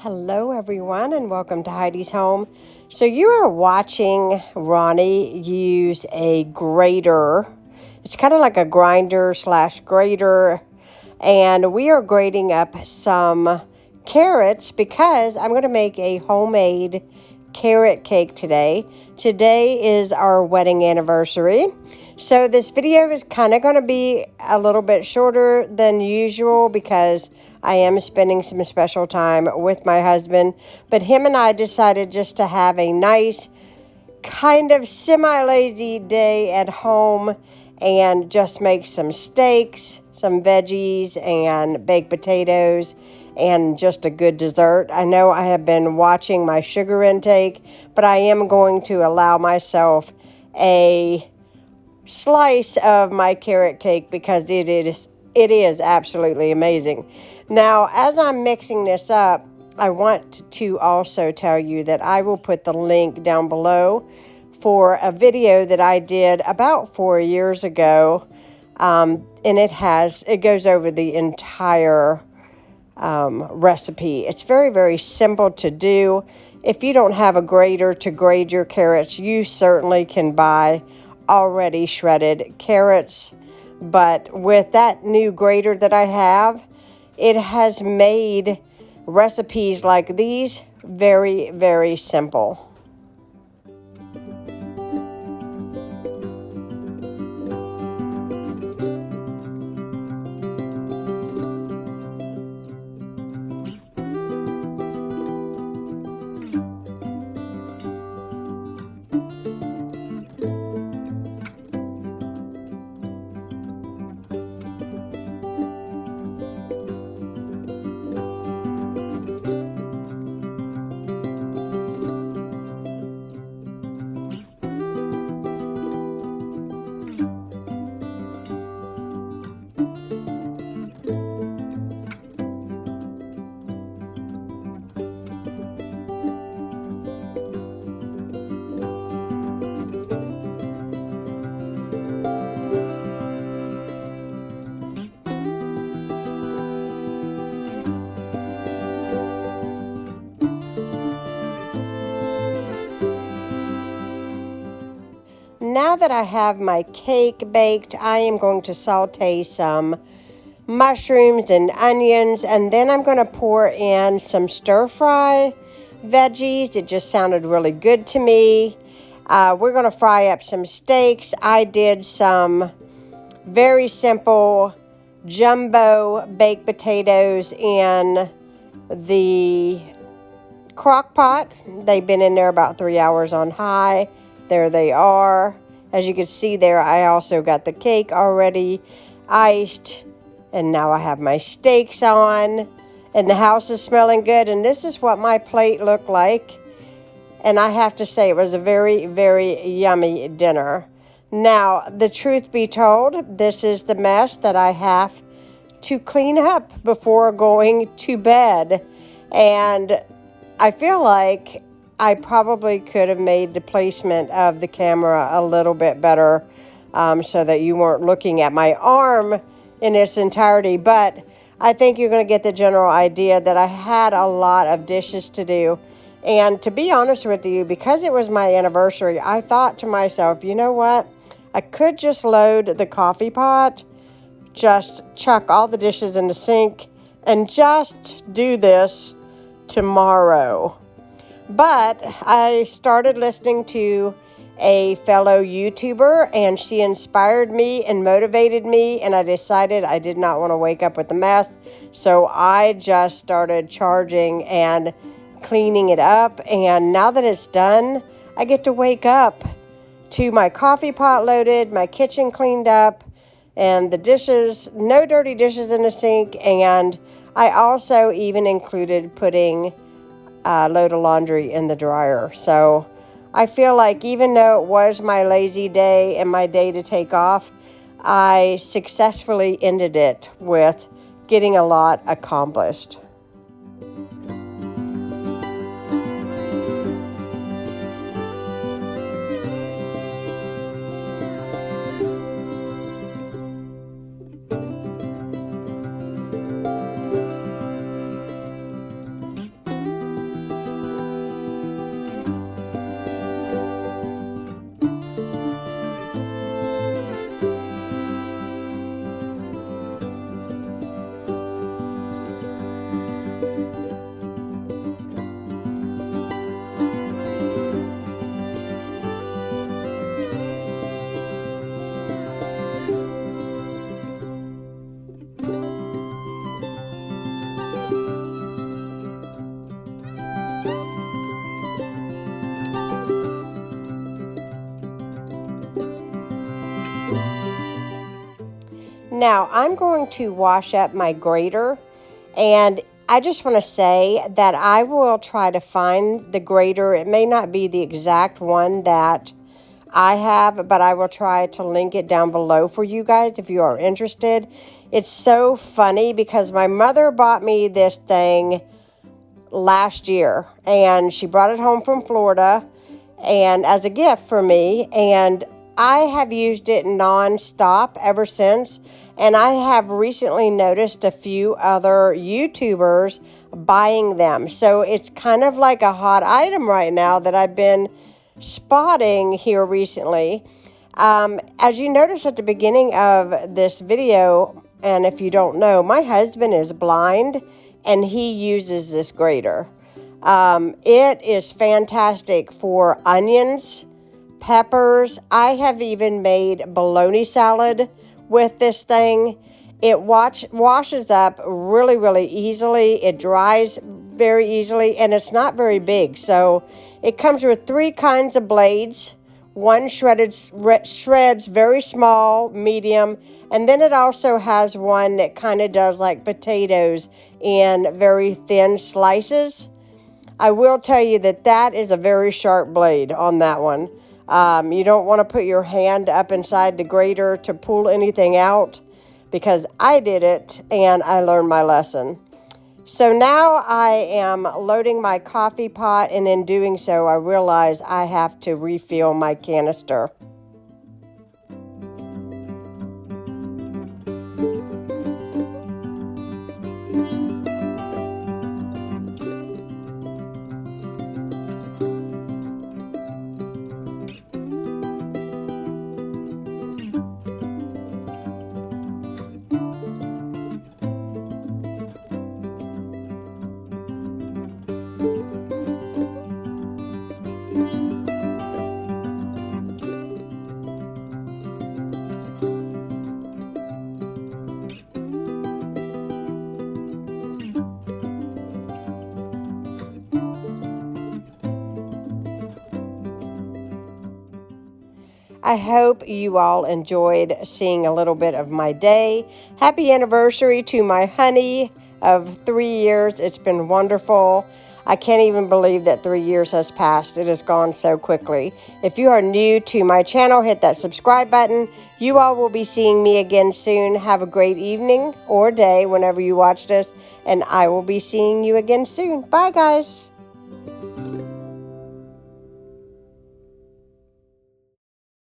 Hello everyone and welcome to Heidi's Home. So you are watching Ronnie use a grater. It's kind of like a grinder / grater, and we are grating up some carrots because I'm going to make a homemade carrot cake today. Today is our wedding anniversary. So this video is kind of going to be a little bit shorter than usual because I am spending some special time with my husband. But him and I decided just to have a nice kind of semi-lazy day at home and just make some steaks, some veggies, and baked potatoes, and just a good dessert. I know I have been watching my sugar intake, but I am going to allow myself a slice of my carrot cake because it is absolutely amazing. Now, as I'm mixing this up, I want to also tell you that I will put the link down below for a video that I did about 4 years ago, and it goes over the entire recipe. It's very, very simple to do. If you don't have a grater to grate your carrots, you certainly can buy already shredded carrots. But with that new grater that I have, it has made recipes like these very, very simple. Now that I have my cake baked, I am going to saute some mushrooms and onions, and then I'm going to pour in some stir-fry veggies. It just sounded really good to me. We're going to fry up some steaks. I did some very simple jumbo baked potatoes in the crock pot. They've been in there about 3 hours on high. There they are. As you can see there, I also got the cake already iced. And now I have my steaks on. And the house is smelling good. And this is what my plate looked like. And I have to say, it was a very, very yummy dinner. Now, the truth be told, this is the mess that I have to clean up before going to bed. And I feel like I probably could have made the placement of the camera a little bit better so that you weren't looking at my arm in its entirety. But I think you're going to get the general idea that I had a lot of dishes to do. And to be honest with you, because it was my anniversary, I thought to myself, you know what? I could just load the coffee pot, just chuck all the dishes in the sink, and just do this tomorrow. But I started listening to a fellow YouTuber, and she inspired me and motivated me, and I decided I did not want to wake up with a mess. So I just started charging and cleaning it up, and now that it's done, I get to wake up to my coffee pot loaded, my kitchen cleaned up, and the dishes, no dirty dishes in the sink, and I also even included putting a load of laundry in the dryer. So I feel like even though it was my lazy day and my day to take off, I successfully ended it with getting a lot accomplished. Now I'm going to wash up my grater, and I just want to say that I will try to find the grater. It may not be the exact one that I have, but I will try to link it down below for you guys if you are interested. It's so funny because my mother bought me this thing last year, and she brought it home from Florida and as a gift for me, and I have used it non-stop ever since. And I have recently noticed a few other YouTubers buying them, so it's kind of like a hot item right now that I've been spotting here recently. As you notice at the beginning of this video, and if you don't know, my husband is blind and he uses this grater. It is fantastic for onions, peppers. I have even made bologna salad with this thing. It washes up really, really easily. It dries very easily, and it's not very big. So it comes with 3 kinds of blades. One shreds very small, medium, and then it also has one that kind of does like potatoes in very thin slices. I will tell you that that is a very sharp blade on that one. You don't want to put your hand up inside the grater to pull anything out, because I did it and I learned my lesson. So now I am loading my coffee pot, and in doing so, I realize I have to refill my canister. I hope you all enjoyed seeing a little bit of my day. Happy anniversary to my honey of 3 years. It's been wonderful. I can't even believe that 3 years has passed. It has gone so quickly. If you are new to my channel, hit that subscribe button. You all will be seeing me again soon. Have a great evening or day whenever you watch this, and I will be seeing you again soon. Bye, guys.